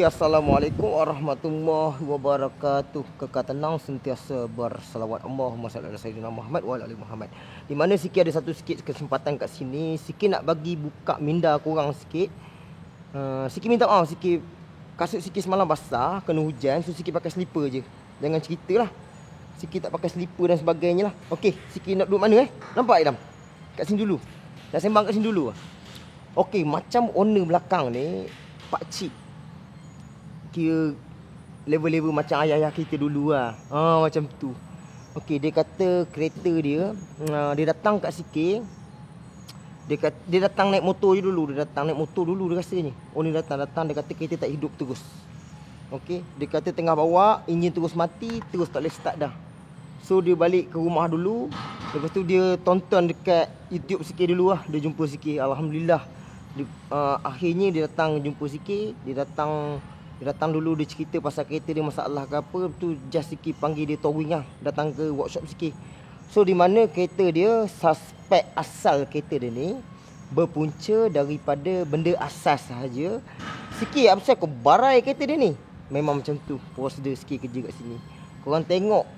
Okey, Assalamualaikum warahmatullahi wabarakatuh. Kekal tenang sentiasa bersalawat Allahumma salli ala sayyidina Muhammad wa ala ali Muhammad. Di mana Siki ada satu sikit kesempatan kat sini. Siki nak bagi buka minda korang sikit. Siki minta maaf, Siki kasut Siki semalam basah, kena hujan, so Siki pakai slipper je. Jangan ceritalah Siki tak pakai slipper dan sebagainya lah. Okey, Siki nak duduk mana Nampak Idam? Kat sini dulu. Nak sembang kat sini dulu. Okey, macam owner belakang ni, Pak Cik, kira level-level macam ayah-ayah kita dulu lah. Macam tu. Okey, dia kata kereta dia, dia datang kat Siki. Dia datang naik motor je dulu. Dia datang naik motor dulu dia rasanya. Ni datang dia kata kereta tak hidup terus. Okey, dia kata tengah bawa, enjin terus mati, terus tak boleh start dah. So dia balik ke rumah dulu. Lepas tu dia tonton dekat YouTube Siki dulu lah. Dia jumpa Siki, alhamdulillah. Akhirnya dia datang jumpa Siki. Dia datang dulu, dia cerita pasal kereta dia masalah ke apa. Tu just Siki panggil dia towing lah, datang ke workshop Siki. So di mana kereta dia, suspek asal kereta dia ni berpunca daripada benda asas sahaja. Siki, apa pasal kau barai kereta dia ni? Memang macam tu prosedur Siki kerja kat sini. Korang tengok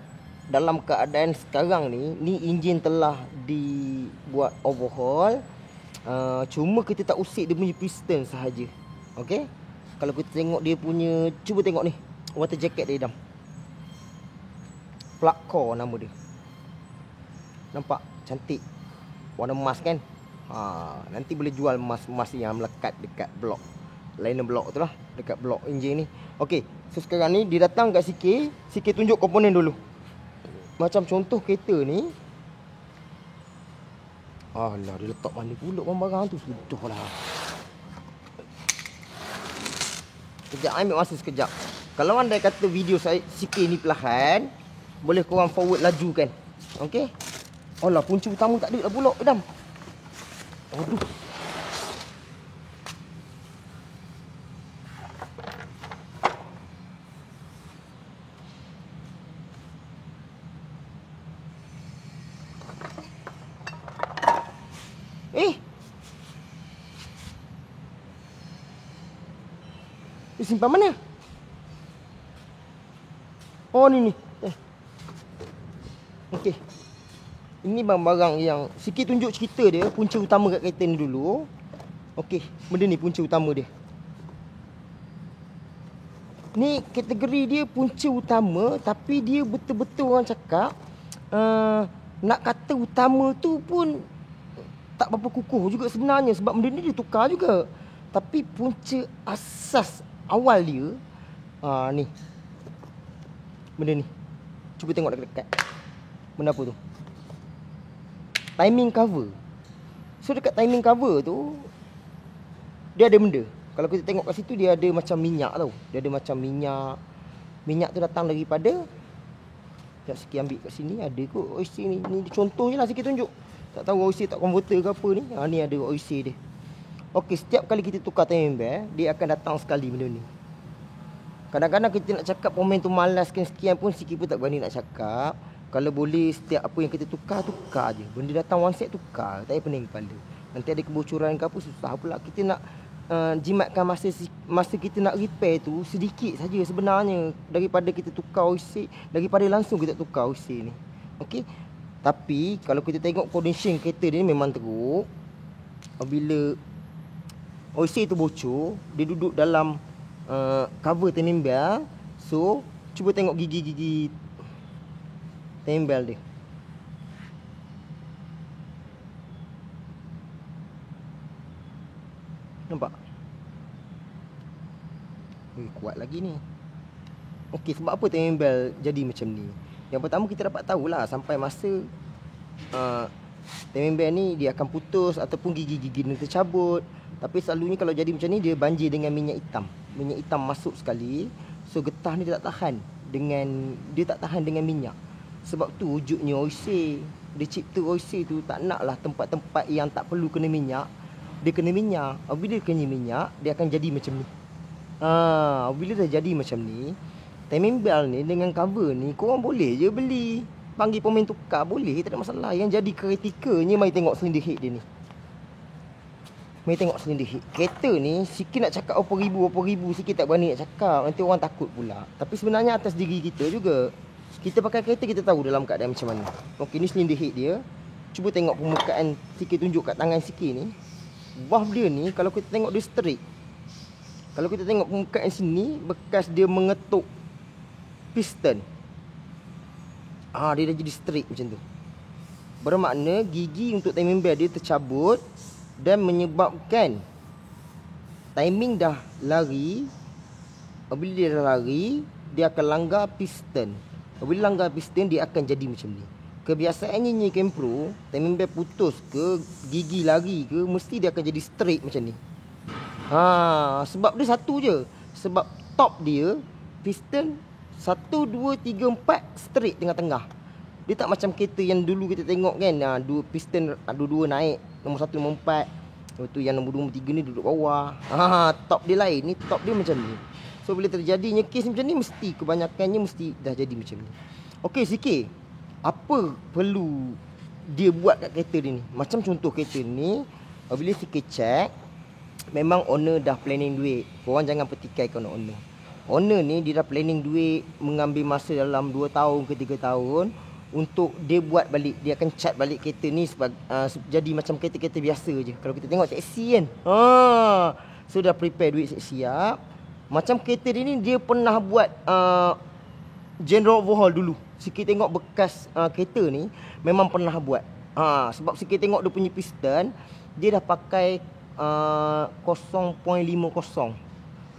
dalam keadaan sekarang ni enjin telah dibuat overhaul. Cuma kita tak usik dia punya piston sahaja. Okey, kalau kita tengok dia punya, cuba tengok ni water jacket dia Idam. Plug core nama dia. Nampak cantik, warna emas kan. Nanti boleh jual emas yang melekat dekat blok, liner blok tu lah, dekat blok enjin ni. Okey, so sekarang ni dia datang kat Siki. Siki tunjuk komponen dulu. Macam contoh kereta ni, alah, dia letak mana pula barang-barang tu. Sudahlah. Sekejap, ambil masa sekejap. Kalau anda kata video saya Siki ni perlahan, boleh korang forward laju kan. Okey. Alah, punca utama tak ada lah pula Idam. Aduh. Dia simpan mana? Ni. Okey. Ini barang-barang yang Siki tunjuk cerita dia, punca utama kat kereta ni dulu. Okey, benda ni punca utama dia. Ni kategori dia punca utama, tapi dia betul-betul orang cakap nak kata utama tu pun tak berapa kukuh juga sebenarnya, sebab benda ni dia tukar juga. Tapi punca asas awal dia, ni benda ni. Cuba tengok dekat-dekat. Benda apa tu? Timing cover. So dekat timing cover tu, dia ada benda. Kalau kita tengok kat situ, dia ada macam minyak tau. Dia ada macam minyak. Minyak tu datang daripada, sekejap Siki ambil kat sini. Ada kot OC ni. Ni contoh je lah Siki tunjuk. Tak tahu OC tak converter ke apa ni. Ni ada OC dia. Okey, setiap kali kita tukar timing belt, dia akan datang sekali benda ni. Kadang-kadang kita nak cakap pemain tu malas sekian pun, Siki pun tak berani nak cakap. Kalau boleh setiap apa yang kita tukar je. Benda datang one set tukar, tak payah pening kepala. Nanti ada kebocoran ke apa, susah pula. Kita nak jimatkan masa kita nak repair tu sedikit saja sebenarnya, daripada kita tukar OC, daripada langsung kita tukar OC ni. Okey. Tapi kalau kita tengok condition kereta dia ni memang teruk. Bila OC tu bocor, dia duduk dalam cover timing belt. So cuba tengok gigi-gigi timing belt dia. Nampak? Kuat lagi ni. Okey, sebab apa timing belt jadi macam ni? Yang pertama, kita dapat tahulah sampai masa timing belt ni dia akan putus ataupun gigi-gigi ni tercabut. Tapi selalunya kalau jadi macam ni, dia banjir dengan minyak hitam. Minyak hitam masuk sekali. So getah ni dia tak tahan dengan minyak. Sebab tu wujudnya OC. Dia cipta OC tu tak naklah tempat-tempat yang tak perlu kena minyak. Dia kena minyak. Bila dia kena minyak, dia akan jadi macam ni. Bila dah jadi macam ni, timing belt ni dengan cover ni korang boleh je beli. Panggil pemain tukar boleh, tak ada masalah. Yang jadi kritikanya, mari tengok cylinder head dia ni. Mari tengok silinder head. Kereta ni sikit nak cakap apa ribu sikit tak berani nak cakap. Nanti orang takut pula. Tapi sebenarnya atas diri kita juga. Kita pakai kereta kita tahu dalam keadaan macam mana. Okey, ni silinder head dia. Cuba tengok permukaan sikit, tunjuk kat tangan sikit ni. Valve dia ni kalau kita tengok dia straight. Kalau kita tengok permukaan sini, bekas dia mengetuk piston. Dia dah jadi straight macam tu. Bermakna gigi untuk timing belt dia tercabut dan menyebabkan timing dah lari. Apabila dia dah lari, dia akan langgar piston. Apabila langgar piston, dia akan jadi macam ni. Kebiasaannya ni Kempro, timing belt putus ke, gigi lari ke, mesti dia akan jadi straight macam ni. Sebab dia satu je. Sebab top dia, piston 1, 2, 3, 4 straight tengah-tengah. Dia tak macam kereta yang dulu kita tengok kan, dua piston dua-dua naik, nombor 1, nombor 4. Lepas tu yang nombor 2, nombor 3 ni duduk bawah. Top dia lain, ni top dia macam ni. So bila terjadinya kes macam ni, mesti kebanyakannya mesti dah jadi macam ni. Okey, sikit apa perlu dia buat kat kereta dia ni. Macam contoh kereta ni, bila sikit check, memang owner dah planning duit. Korang jangan petikaikan owner. Owner ni dia dah planning duit, mengambil masa dalam 2 tahun ke 3 tahun untuk dia buat balik. Dia akan cat balik kereta ni jadi macam kereta-kereta biasa je. Kalau kita tengok seksi kan, so dah prepare duit siap. Macam kereta dia ni, dia pernah buat general overhaul dulu. Sikit tengok bekas kereta ni memang pernah buat. Sebab sikit tengok dia punya piston, dia dah pakai 0.50.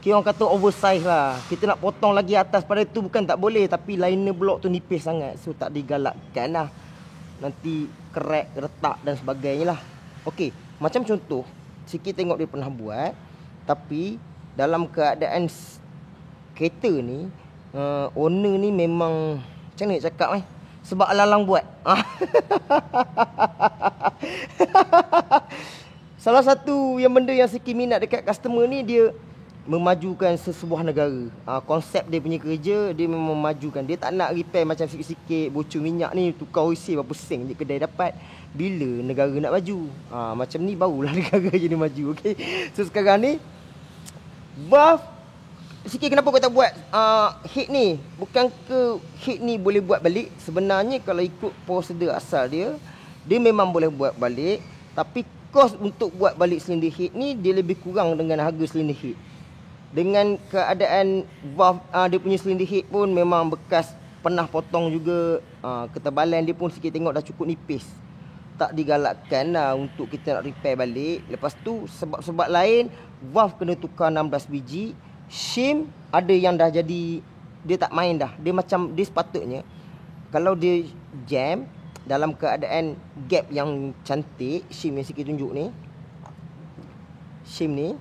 Okay, orang kata oversize lah. Kita nak potong lagi atas pada tu bukan tak boleh, tapi liner block tu nipis sangat, so tak digalakkan lah. Nanti crack, retak dan sebagainya lah. Okey, macam contoh, sikit tengok dia pernah buat. Tapi dalam keadaan kereta ni, owner ni memang macam mana nak cakap sebab lalang buat. Salah satu yang benda yang sikit minat dekat customer ni, dia memajukan sesebuah negara. Konsep dia punya kerja, dia memang memajukan. Dia tak nak repair macam sikit-sikit bocor minyak ni, tukar oil berapa sen je kedai dapat. Bila negara nak maju, macam ni barulah negara jadi maju. Okay? So sekarang ni valve sikit, kenapa kau tak buat head ni? Bukan ke head ni boleh buat balik? Sebenarnya kalau ikut prosedur asal dia, dia memang boleh buat balik. Tapi kos untuk buat balik silinder head ni, dia lebih kurang dengan harga silinder head. Dengan keadaan valve dia punya silinder head pun memang bekas pernah potong juga. Ketebalan dia pun sikit tengok dah cukup nipis. Tak digalakkan lah untuk kita nak repair balik. Lepas tu sebab-sebab lain, valve kena tukar 16 biji. Shim ada yang dah jadi, dia tak main dah. Dia macam, dia sepatutnya kalau dia jam dalam keadaan gap yang cantik, shim yang sikit tunjuk ni, shim ni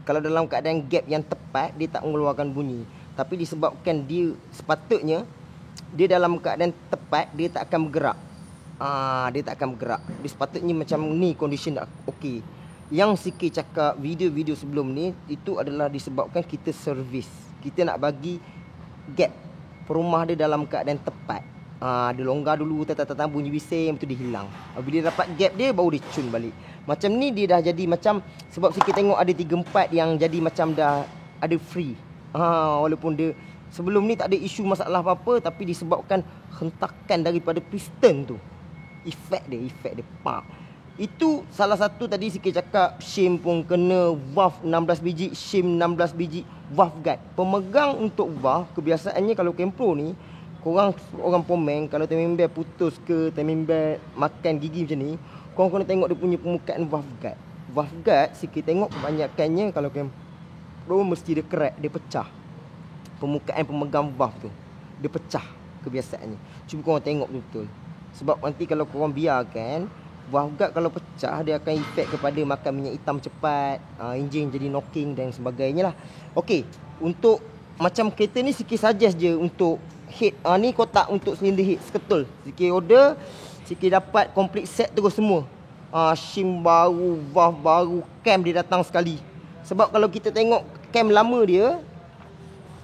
kalau dalam keadaan gap yang tepat, dia tak mengeluarkan bunyi. Tapi disebabkan dia sepatutnya dia dalam keadaan tepat, dia tak akan bergerak. Dia tak akan bergerak. Dia sepatutnya macam ni, condition dah okey. Yang sikit cakap video-video sebelum ni, itu adalah disebabkan kita servis. Kita nak bagi gap perumah dia dalam keadaan tepat. Dia longgar dulu, tak bunyi bising, betul dia hilang. Bila dia dapat gap dia, baru dia cun balik. Macam ni dia dah jadi macam, sebab sikit tengok ada 3-4 yang jadi macam dah ada free. Walaupun dia sebelum ni tak ada isu masalah apa-apa, tapi disebabkan hentakan daripada piston tu. Efek dia pak. Itu salah satu tadi sikit cakap, shim pun kena, valve 16 biji, shim 16 biji, valve guard. Pemegang untuk valve, kebiasaannya kalau Kempro ni, korang orang pomen, kalau timing belt putus ke, timing belt makan gigi macam ni, korang kena tengok dia punya permukaan valve guard. Valve guard sikit tengok kebanyakannya kalau Kempro mesti dia crack, dia pecah. Permukaan pemegang valve tu, dia pecah kebiasaannya. Cuba korang tengok betul. Sebab nanti kalau korang biarkan, valve guard kalau pecah, dia akan efek kepada makan minyak hitam cepat, enjin jadi knocking dan sebagainya lah. Okey, untuk macam kereta ni sikit suggest je untuk head. Ni kotak untuk silinder head seketul. Sikit order, sikit dapat complete set terus semua. Shim baru, valve baru, cam dia datang sekali. Sebab kalau kita tengok cam lama dia,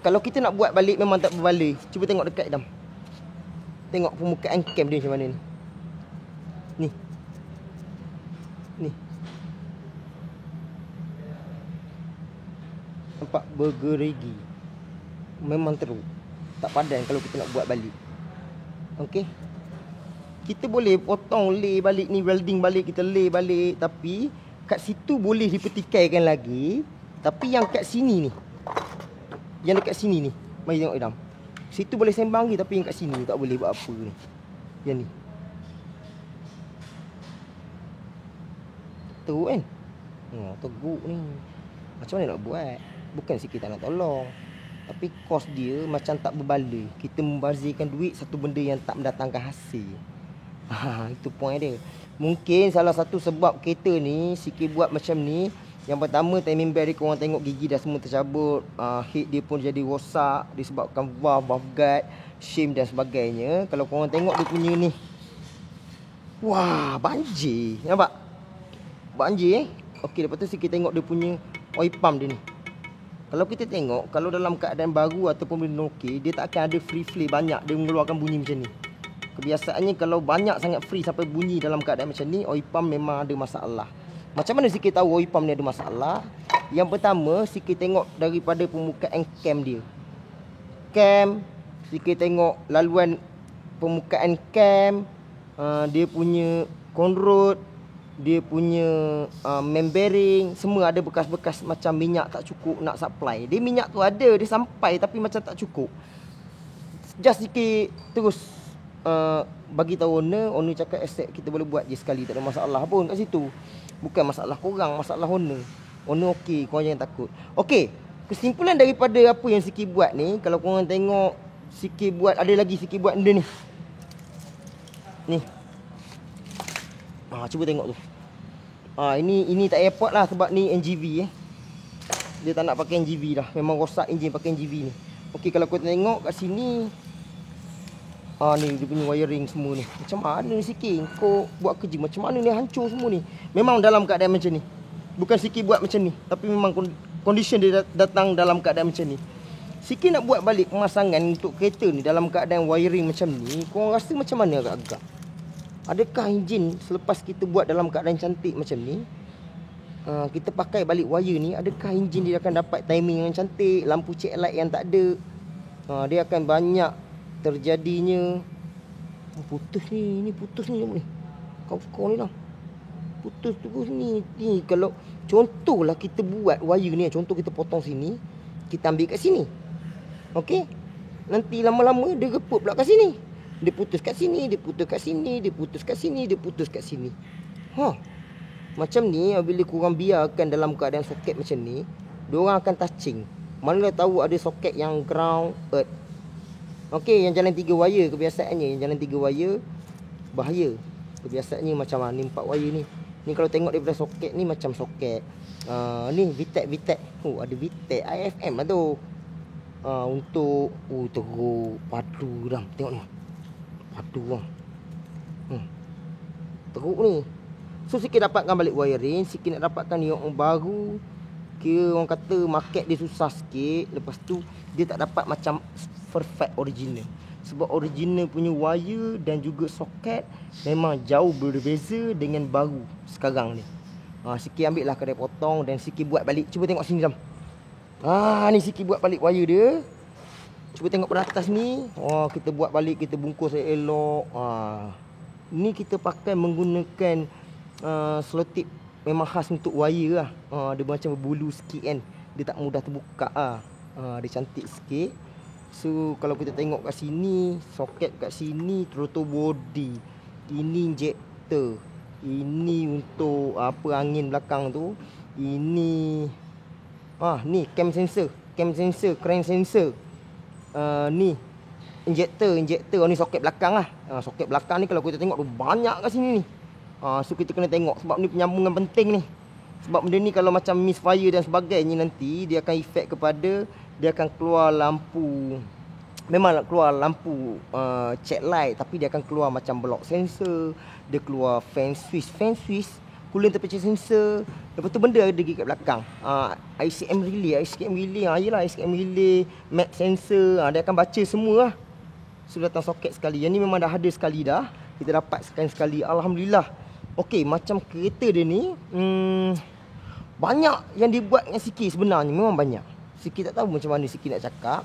kalau kita nak buat balik memang tak berbaloi. Cuba tengok dekat Dam. Tengok permukaan cam dia macam mana ni. Ni. Nampak bergerigi. Memang teruk. Tak padan kalau kita nak buat balik. Okey. Kita boleh potong lay balik ni, welding balik, kita lay balik. Tapi kat situ boleh dipertikaikan lagi. Tapi yang kat sini ni, yang dekat sini ni, mari tengok Idam. Situ boleh sembang lagi, tapi yang kat sini tak boleh buat apa ni. Yang ni teruk kan. Teruk ni. Macam mana nak buat? Bukan sikit tak nak tolong, tapi kos dia macam tak berbala. Kita membazirkan duit satu benda yang tak mendatangkan hasil. Itu point dia. Mungkin salah satu sebab kereta ni sikit buat macam ni. Yang pertama, timing belt dia, korang tengok gigi dah semua tercabut. Head dia pun jadi rosak disebabkan valve guard, shim dan sebagainya. Kalau korang tengok dia punya ni, wah, banjir. Nampak? Banjir Okey, lepas tu kita tengok dia punya oil pump dia ni. Kalau kita tengok, kalau dalam keadaan baru ataupun benda okey, dia tak akan ada free flow banyak, dia mengeluarkan bunyi macam ni. Kebiasaannya kalau banyak sangat free sampai bunyi dalam keadaan macam ni, oil pump memang ada masalah. Macam mana sikit tahu oil pump ni ada masalah? Yang pertama, sikit tengok daripada permukaan cam dia. Cam, sikit tengok laluan permukaan cam, dia punya conrod, dia punya main bearing, semua ada bekas-bekas macam minyak tak cukup nak supply. Dia minyak tu ada, dia sampai tapi macam tak cukup. Just sikit terus bagi tahu owner cakap accept, kita boleh buat je sekali, tak ada masalah pun kat situ. Bukan masalah korang, masalah owner. Owner okey, korang jangan takut. Okey, kesimpulan daripada apa yang Siki buat ni, kalau korang tengok Siki buat, ada lagi Siki buat benda ni. Ni. Cuba tengok tu. Ini tak airport lah sebab ni NGV Dia tak nak pakai NGV dah. Memang rosak enjin pakai NGV ni. Okey, kalau kau tengok kat sini, ni dia punya wiring semua ni. Macam mana ni Siki kau buat kerja? Macam mana ni hancur semua ni? Memang dalam keadaan macam ni. Bukan Siki buat macam ni, tapi memang condition dia datang dalam keadaan macam ni. Siki nak buat balik pemasangan untuk kereta ni dalam keadaan wiring macam ni. Kau rasa macam mana agak-agak? Adakah enjin selepas kita buat dalam keadaan cantik macam ni, kita pakai balik wire ni, adakah enjin dia akan dapat timing yang cantik, lampu check light yang tak ada? Dia akan banyak terjadinya putus ni. Ini putus ni ni. Kau ni lah. Putus terus ni. Ni kalau contohlah kita buat wire ni, contoh kita potong sini, kita ambil kat sini. Okey? Nanti lama-lama dia reput pula kat sini. Dia putus kat sini, dia putus kat sini, dia putus kat sini, dia putus kat sini. Macam ni, bila korang biarkan dalam keadaan soket macam ni, diorang akan touching. Manalah tahu ada soket yang ground earth. Okey, yang jalan 3 wire kebiasaannya, yang jalan 3 wire bahaya. Kebiasaannya macam ni 4 wire ni. Ni kalau tengok daripada soket ni macam soket. Ni VTEC. Ada VTEC IFM lah tu. Untuk teruk padu dah. Tengok ni. Padu lah. Teruk ni. So sikit dapatkan balik wiring, sikit nak dapatkan yang baru. Kira orang kata market dia susah sikit. Lepas tu dia tak dapat macam perfect original. Sebab original punya wire dan juga soket memang jauh berbeza dengan baru sekarang ni. Siki ambil lah kedai potong dan Siki buat balik. Cuba tengok sini Zam. Ni Siki buat balik wire dia. Cuba tengok pada atas ni. Kita buat balik, kita bungkus elok. Ni kita pakai menggunakan selotip memang khas untuk wire lah. Dia macam berbulu sikit kan. Dia tak mudah terbuka dia cantik sikit. So kalau kita tengok kat sini, soket kat sini, throttle body. Ini injector. Ini untuk apa, angin belakang tu. Ini ni cam sensor, crank sensor. Ni injector. Ni soket belakang lah. Soket belakang ni kalau kita tengok tu banyak kat sini ni. So kita kena tengok sebab ni penyambungan penting ni. Sebab benda ni kalau macam misfire dan sebagainya, nanti dia akan efek kepada, dia akan keluar lampu. Memang keluar lampu check light, tapi dia akan keluar macam block sensor. Dia keluar fan switch, coolant temperature sensor. Lepas tu benda ada kat belakang. ICM relay. Yelah ICM relay, map sensor. Dia akan baca semua lah. So datang soket sekali. Yang ni memang dah ada sekali dah. Kita dapat sekali. Alhamdulillah. Okey, macam kereta dia ni banyak yang dibuat dengan Siki sebenarnya. Memang banyak. Siki tak tahu macam mana Siki nak cakap.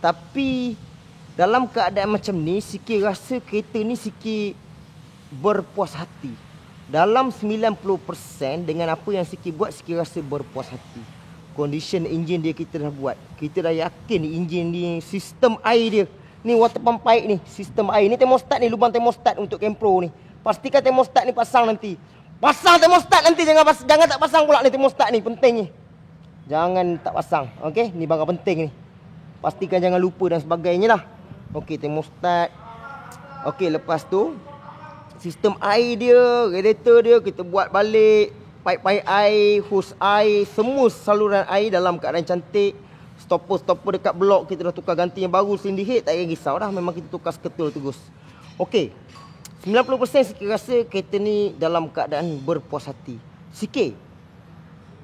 Tapi dalam keadaan macam ni, Siki rasa kereta ni Siki berpuas hati. Dalam 90% dengan apa yang Siki buat, Siki rasa berpuas hati. Condition enjin dia kita dah buat. Kita dah yakin enjin ni, sistem air dia. Ni water pump pipe ni, sistem air. Ni termostat ni, lubang termostat untuk Kempro ni. Pastikan termostat ni pasang nanti. Pasang termostat nanti, jangan tak pasang pula ni termostat ni, penting ni. Jangan tak pasang, okey? Ni barang penting ni. Pastikan jangan lupa dan sebagainya lah. Okey, termostat. Okey, lepas tu sistem air dia, radiator dia kita buat balik. Pipe air, hose air, semua saluran air dalam keadaan cantik. Stopper dekat blok kita dah tukar, ganti yang baru, cylinder head tak payah risau dah, memang kita tukar seketul terus. Okey. 90% Siki rasa kereta ni dalam keadaan berpuas hati. Siki,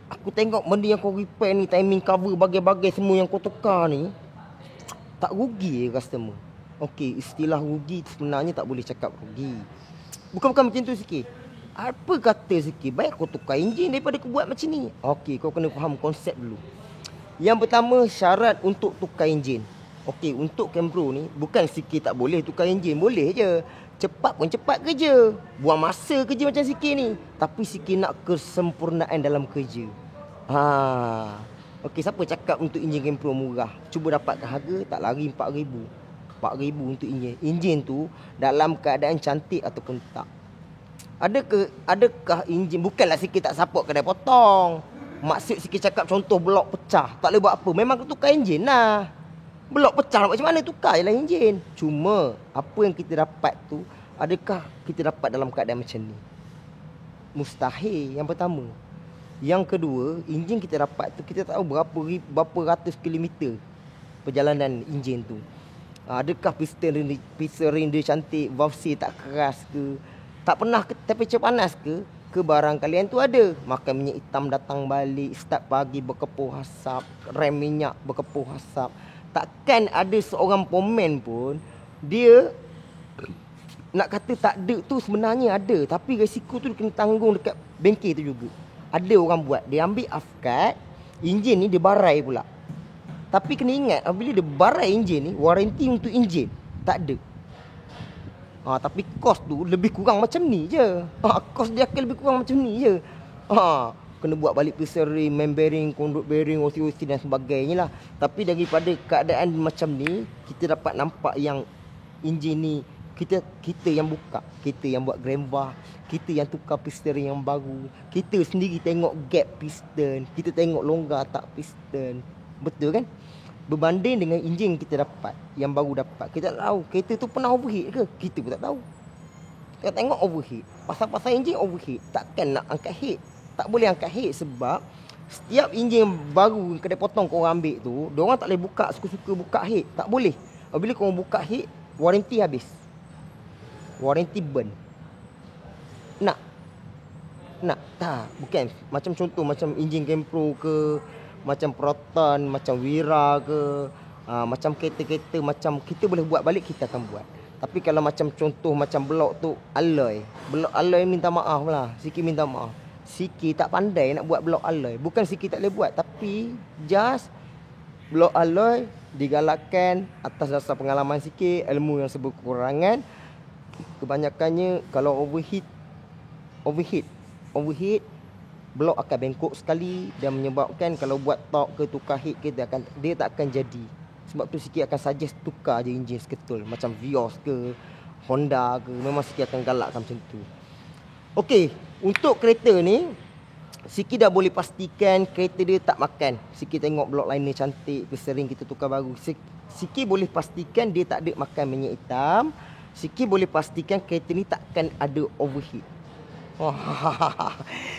aku tengok benda yang kau repair ni, timing cover, bagai-bagai semua yang kau tukar ni, tak rugi customer. Okey, istilah rugi sebenarnya tak boleh cakap rugi. Bukan macam tu Siki. Apa kata Siki, baik kau tukar enjin daripada kau buat macam ni. Okey, kau kena faham konsep dulu. Yang pertama, syarat untuk tukar enjin. Okey, untuk Kempro ni, bukan Siki tak boleh tukar enjin. Boleh je. Cepat pun cepat kerja. Buang masa kerja macam Siki ni. Tapi Siki nak kesempurnaan dalam kerja. Okey, siapa cakap untuk enjin Kempro murah? Cuba dapatkan harga, tak lari 4,000. 4,000 untuk enjin. Enjin tu dalam keadaan cantik ataupun tak. Adakah enjin, bukanlah Siki tak support kedai potong. Maksud Siki cakap contoh blok pecah, tak boleh buat apa, memang tukar enjin lah. Blok pecah macam mana, tukar je lah enjin. Cuma apa yang kita dapat tu, adakah kita dapat dalam keadaan macam ni? Mustahil, yang pertama. Yang kedua, enjin kita dapat tu, kita tahu berapa ratus kilometer perjalanan enjin tu. Adakah piston ring dia cantik, valve seal tak keras ke, tak pernah temperature panas ke barang kalian tu ada. Makan minyak hitam datang balik, start pagi berkepuh asap, rem minyak berkepuh asap. Takkan ada seorang pomen pun dia nak kata tak ada tu, sebenarnya ada. Tapi risiko tu kena tanggung dekat bengkel tu juga. Ada orang buat, dia ambil afkat, enjin ni dia barai pula. Tapi kena ingat, bila dia barai enjin ni, waranti untuk enjin tak ada. Tapi kos tu lebih kurang macam ni je. Kos dia akan lebih kurang macam ni je. Kena buat balik piston ring, main bearing, conduit bearing, OC dan sebagainya lah. Tapi daripada keadaan macam ni, kita dapat nampak yang enjin ni kita yang buka, kita yang buat grand bar, kita yang tukar piston ring yang baru, kita sendiri tengok gap piston, kita tengok longgar tak piston. Betul kan? Berbanding dengan enjin kita dapat, yang baru dapat, kita tak tahu kereta tu pernah overheat ke? Kita pun tak tahu. Kita tengok overheat, pasal enjin overheat, takkan nak angkat heat. Tak boleh angkat heat sebab setiap enjin baru kedai potong kau orang ambil tu, diorang tak boleh buka suka-suka buka heat. Tak boleh. Bila kau buka heat, waranti habis. Waranti burn. Nak? Tak. Bukan. Macam contoh, macam enjin Kempro ke, macam Proton, macam Wira ke, macam kereta-kereta, macam kita boleh buat balik, kita akan buat. Tapi kalau macam contoh macam blok tu alloy, blok alloy minta maaf lah, Siki minta maaf. Siki tak pandai nak buat blok alloy. Bukan Siki tak boleh buat, tapi just blok alloy digalakkan atas dasar pengalaman Siki, ilmu yang berkurangan. Kebanyakannya kalau overheat, blok akan bengkok sekali dan menyebabkan kalau buat torque ke tukar heat ke, dia tak akan jadi. Sebab tu Siki akan suggest tukar je enjin seketul, macam Vios ke Honda ke, memang Siki akan galakkan macam tu. Okey, untuk kereta ni Siki dah boleh pastikan kereta dia tak makan. Siki tengok blok liner cantik, sering kita tukar baru. Siki boleh pastikan dia tak ada makan minyak hitam. Siki boleh pastikan kereta ni takkan ada overheat.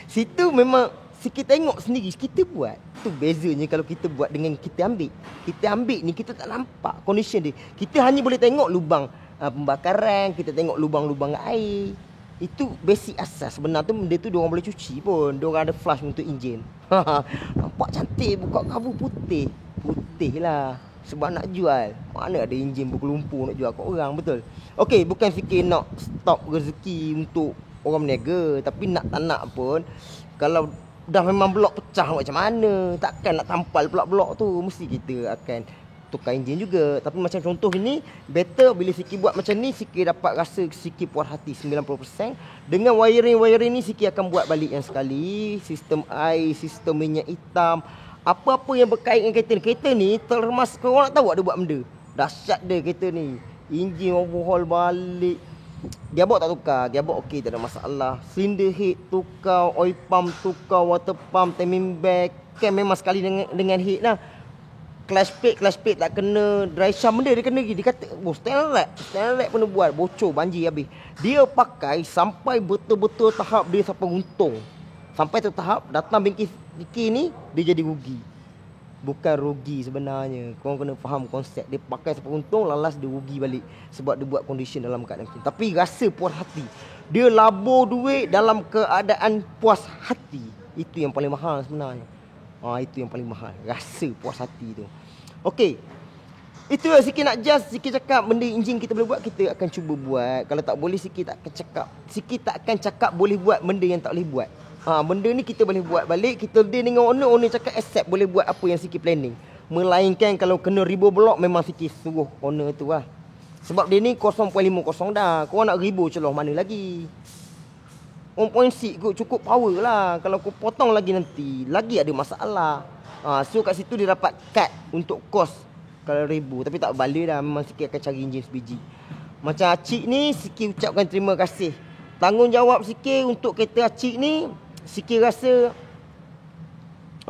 Situ memang Siki tengok sendiri, kita buat. Tu bezanya kalau kita buat dengan kita ambil. Kita ambil ni kita tak nampak condition dia. Kita hanya boleh tengok lubang pembakaran, kita tengok lubang-lubang air. Itu basic asas. Sebenarnya tu benda tu diorang boleh cuci pun. Diorang ada flush untuk enjin. Nampak cantik, buka cover putih. Putih lah. Sebab nak jual. Mana ada enjin berkelumpur nak jual kat orang, betul? Okey, bukan fikir nak stop rezeki untuk orang berniaga. Tapi nak tak nak pun, kalau dah memang blok pecah macam mana. Takkan nak tampal pula blok tu. Mesti kita akan tukar enjin juga. Tapi macam contoh ni, better bila Siki buat macam ni, Siki dapat rasa Siki puas hati 90%. Dengan wiring-wiring ni Siki akan buat balik yang sekali. Sistem air, sistem minyak hitam, apa-apa yang berkait dengan kereta ni. Kereta ni termas, korang nak tahu ada buat benda. Dahsyat dia kereta ni. Enjin overhaul balik. Gearbox tak tukar, gearbox okey, tak ada masalah. Cylinder head tukar, oil pump tukar, water pump, timing bag, kan memang sekali dengan head lah. Clutch plate tak kena, dry shaft benda dia kena lagi. Dia kata, oh stand rack pun dia buat, bocor, banjir habis. Dia pakai sampai betul-betul tahap dia sampai untung. Sampai tu tahap datang bengkel ni, dia jadi rugi. Bukan rugi sebenarnya. Korang kena faham konsep. Dia pakai sampai untung, lalas dia rugi balik. Sebab dia buat condition dalam keadaan clean. Tapi rasa puas hati. Dia labur duit dalam keadaan puas hati. Itu yang paling mahal sebenarnya. Itu yang paling mahal. Rasa puas hati tu. Okey. Itu lah Siki nak just. Siki cakap benda enjin kita boleh buat, kita akan cuba buat. Kalau tak boleh, Siki tak akan cakap. Siki tak akan cakap boleh buat benda yang tak boleh buat. Benda ni kita boleh buat balik. Kita deal dengan owner cakap accept boleh buat apa yang Siki planning. Melainkan kalau kena ribu blok, memang Siki suruh owner tu lah. Sebab dia ni 0.50 dah. Korang nak ribu celoh mana lagi. 1.6 kot cukup power lah. Kalau kau potong lagi nanti, lagi ada masalah. So kat situ dia dapat cut untuk kos kalau ribu. Tapi tak balik dah. Memang Siki akan cari enjin sebiji. Macam Acik ni, Siki ucapkan terima kasih. Tanggungjawab Siki untuk kereta Acik ni, Siki rasa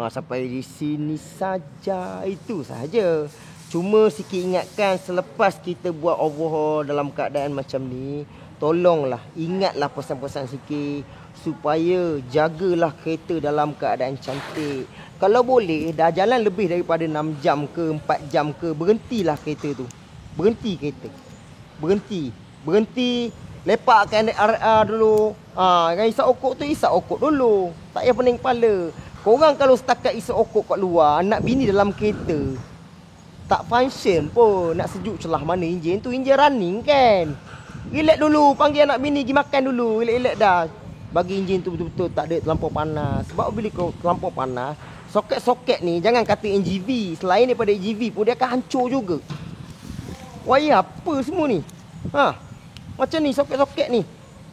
sampai di sini saja. Itu sahaja. Cuma Siki ingatkan, selepas kita buat overhaul dalam keadaan macam ni, tolonglah ingatlah pesan-pesan Siki supaya jagalah kereta dalam keadaan cantik. Kalau boleh dah jalan lebih daripada 6 jam ke 4 jam ke, berhentilah kereta tu. Berhenti kereta. Berhenti. Lepaskan RR dulu. Yang isap okok tu, isap okok dulu. Tak payah pening kepala. Korang kalau setakat isap okok kat luar, nak bini dalam kereta, tak function pun. Nak sejuk celah mana enjin tu? Enjin running kan. Relax dulu. Panggil anak bini pergi makan dulu. Relax dah. Bagi enjin tu betul-betul tak ada terlampau panas. Sebab bila kau terlampau panas, soket-soket ni, jangan kata NGV, selain daripada NGV pun dia akan hancur juga. Wayar apa semua ni? Macam ni soket-soket ni.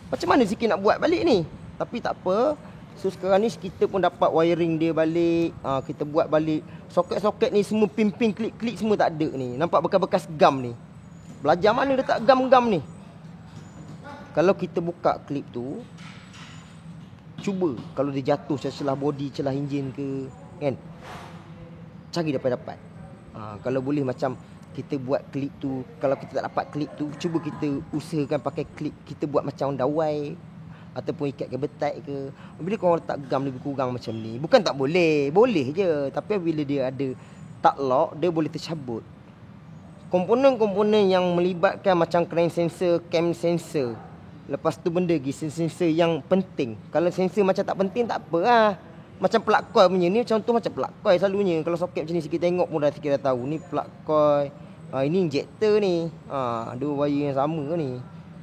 Macam mana Siki nak buat balik ni? Tapi tak apa. So sekarang ni kita pun dapat wiring dia balik. Kita buat balik. Soket-soket ni semua pin-pin, klik-klik semua tak ada ni. Nampak bekas-bekas gam ni. Belajar mana letak gam-gam ni? Kalau kita buka klip tu, cuba kalau dia jatuh celah body, celah enjin ke, kan? Cari dapat-dapat. Kalau boleh macam kita buat klip tu. Kalau kita tak dapat klip tu, cuba kita usahakan pakai klip. Kita buat macam dawai ataupun ikat kabel tight ke. Bila korang letak gam lebih kurang macam ni, bukan tak boleh, boleh je. Tapi bila dia ada tak lock, dia boleh tercabut. Komponen-komponen yang melibatkan macam crank sensor, cam sensor, lepas tu benda lagi sensor yang penting. Kalau sensor macam tak penting, tak apa lah. Macam plug coil punya ni, contoh macam plug coil selalunya. Kalau soket macam ni Siki tengok pun dah Siki dah tahu. Ni plug coil, ini injector ni. Dua wire yang sama ni.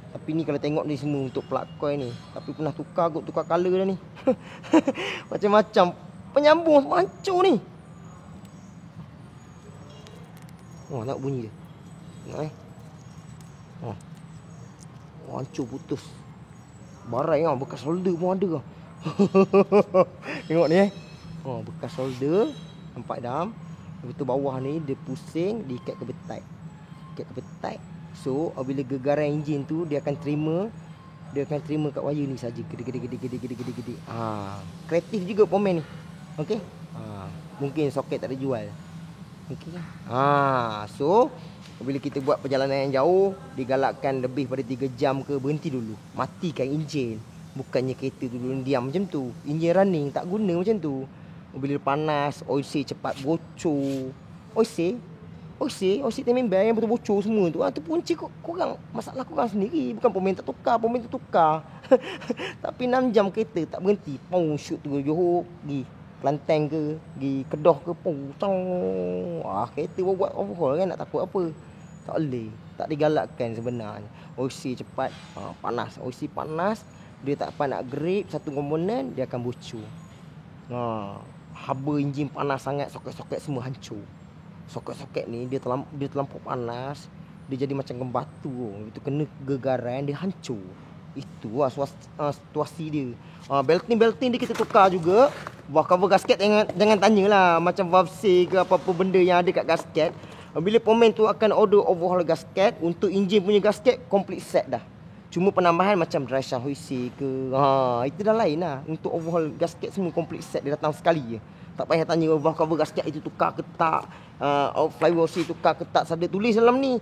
Tapi ni kalau tengok ni semua untuk plug coil ni. Tapi pernah tukar kot, tukar colour dah ni. Macam-macam. Penyambung semua hancur ni. Nak bunyi dia. Tengok hancur putus. Barai bekas solder pun ada. Tengok ni bekas solder. Nampak dam. Lepas tu bawah ni dia pusing, dia ikat kabel tight. So bila gegaran enjin tu, dia akan terima kat wire ni saja. Gede. Kreatif juga pomen ni. Okey. Mungkin soket tak ada jual. Okey. So bila kita buat perjalanan yang jauh, digalakkan lebih pada 3 jam ke, berhenti dulu. Matikan enjin. Bukannya kereta tu dulu diam macam tu. Enjin running tak guna macam tu. Bila panas, oil seal cepat bocor. Oil seal timing belt yang betul bocor semua tu. Tu punci korang. Masalah korang sendiri. Bukan pemain tak tukar. Tapi 6 jam kereta tak berhenti. Shoot tu Johor, pergi Kelantan ke, pergi Kedah ke, kereta buat overhaul kan, nak takut apa? Tak boleh. Tak digalakkan sebenarnya. Oil seal cepat, panas. Oil seal panas, dia tak dapat nak grip satu komponen, dia akan bocor. Haba enjin panas sangat, soket-soket semua hancur. Soket-soket ni dia terlampau panas, dia jadi macam batu. Itu kena gegaran dia hancur. Itu lah situasi dia. Belting dia kita tukar juga. Valve cover gasket jangan tanyalah macam valve C ke apa-apa benda yang ada kat gasket. Bila pemain tu akan order overhaul gasket, untuk enjin punya gasket complete set dah. Cuma penambahan macam dry shaft hoisting ke, itu dah lain lah. Untuk overhaul gasket semua complete set, dia datang sekali je. Tak payah tanya valve cover gasket itu tukar ke tak, flywheel C tukar ke tak. Ada tulis dalam ni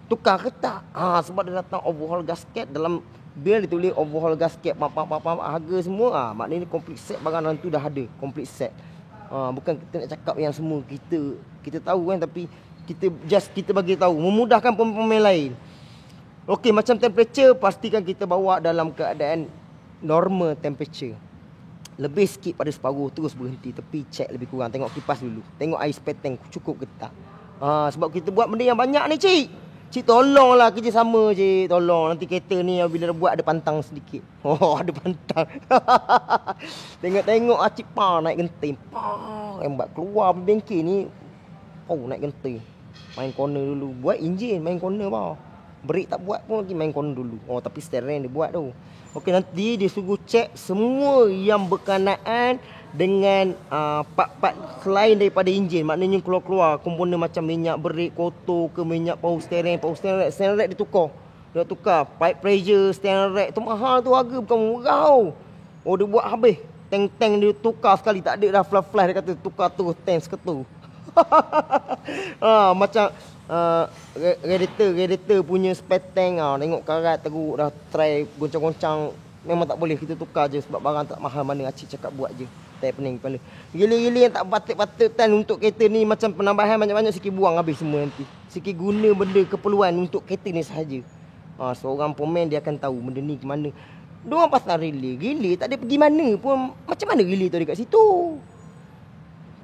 tukar ke tak. Sebab dia datang overhaul gasket. Dalam bil dia tulis overhaul gasket, harga semua. Maknanya complete set barang dalam tu dah ada, complete set. Bukan kita nak cakap yang semua kita tahu kan, tapi kita bagi tahu, memudahkan pemain lain. Okey, macam temperature, pastikan kita bawa dalam keadaan normal temperature. Lebih sikit pada separuh, terus berhenti tepi, check lebih kurang, tengok kipas dulu, tengok air spare tank cukup ke tak. Sebab kita buat benda yang banyak ni, Cik tolonglah kerja sama, Cik. Tolong, nanti kereta ni bila dah buat ada pantang sedikit. Ada pantang. Tengok-tengok Cik naik genting. Yang buat keluar dari bengkel ni, naik genting. Main corner dulu, buat enjin main corner Brake tak buat pun lagi, main corner dulu. Tapi steering dia buat tu. Okey, nanti dia suruh cek semua yang berkenaan dengan part-part selain daripada enjin. Maknanya keluar-keluar komponen macam minyak brake kotor ke, minyak power steering rack dia tukar. Dia tukar pipe pressure, steering rack tu mahal tu, harga bukan murah. Dia buat habis. Tank dia tukar sekali, tak ada dah flash dia kata tukar tu tank seketul. Macam radiator punya spare tank, tengok karat teruk, dah try goncang-goncang, memang tak boleh, kita tukar je sebab barang tak mahal mana Acik cakap buat je. Tak pening kepala. Gila-gila yang tak patut-patut untuk kereta ni, macam penambahan banyak-banyak sikit buang habis semua nanti. Sikit guna benda keperluan untuk kereta ni sahaja. Seorang pemain dia akan tahu benda ni ke mana. Diorang pasal relay tak ada pergi mana pun, macam mana relay tu ada kat situ.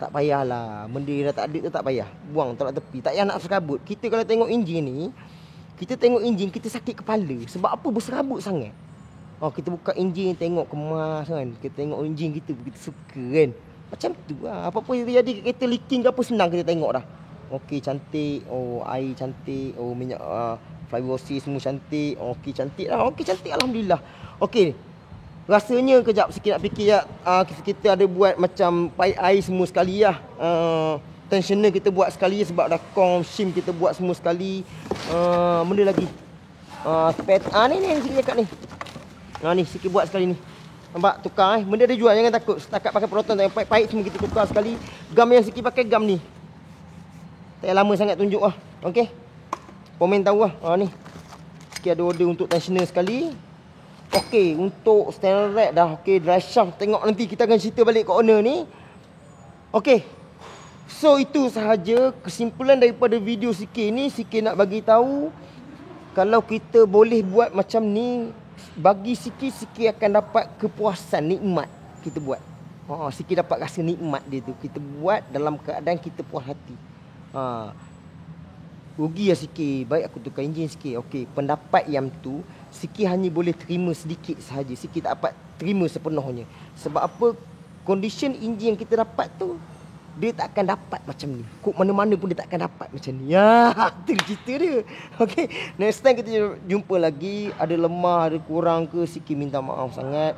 Tak payahlah, benda dah tak ada tu tak payah. Buang tolak tepi, tak payah nak serabut. Kita kalau tengok enjin ni, kita sakit kepala. Sebab apa berserabut sangat? Kita buka enjin, tengok kemas kan. Kita tengok enjin kita suka kan. Macam tu lah. Apa-apa yang terjadi kat kereta leaking ke apa, senang kita tengok dah. Okey, cantik. Air cantik. Minyak flywheel C semua cantik. Okey, cantik lah. Okey, cantik, alhamdulillah. Okey. Rasanya kejap sikit nak fikir ya. Kita ada buat macam pipe air semua sekali lah. Tensioner kita buat sekali sebab dah shim kita buat semua sekali. Benda lagi. Ni sikit cakap ni. Ni sikit buat sekali ni. Nampak tukar benda dia jual, jangan takut. Setakat pakai proton dan pipe semua kita tukar sekali. Gam yang sikit pakai gam ni. Tak lama sangat tunjuk lah. Okey. Komen tahu lah. Ni. Sikit ada order untuk tensioner sekali. Okey, untuk steering rack dah. Okey, dry shaft. Tengok nanti kita akan cerita balik kat owner ni. Okey. So itu sahaja kesimpulan daripada video sikit ni. Sikit nak bagi tahu, kalau kita boleh buat macam ni, bagi sikit-sikit akan dapat kepuasan, nikmat kita buat. Sikit dapat rasa nikmat dia tu. Kita buat dalam keadaan kita puas hati. Rugi lah sikit. Baik aku tukar enjin sikit. Okey, pendapat yang tu sikit hanya boleh terima sedikit sahaja. Sikit tak dapat terima sepenuhnya. Sebab apa? Condition enjin yang kita dapat tu, dia tak akan dapat macam ni. Kok mana-mana pun dia tak akan dapat macam ni. Itu cerita dia. Okey, next time kita jumpa lagi. Ada lemah, ada kurang ke, sikit minta maaf sangat.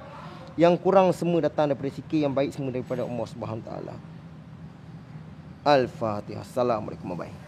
Yang kurang semua datang daripada sikit, yang baik semua daripada Allah Subhanahu Wa Taala. Al-Fatihah. Assalamualaikum warahmatullahi wabarakatuh.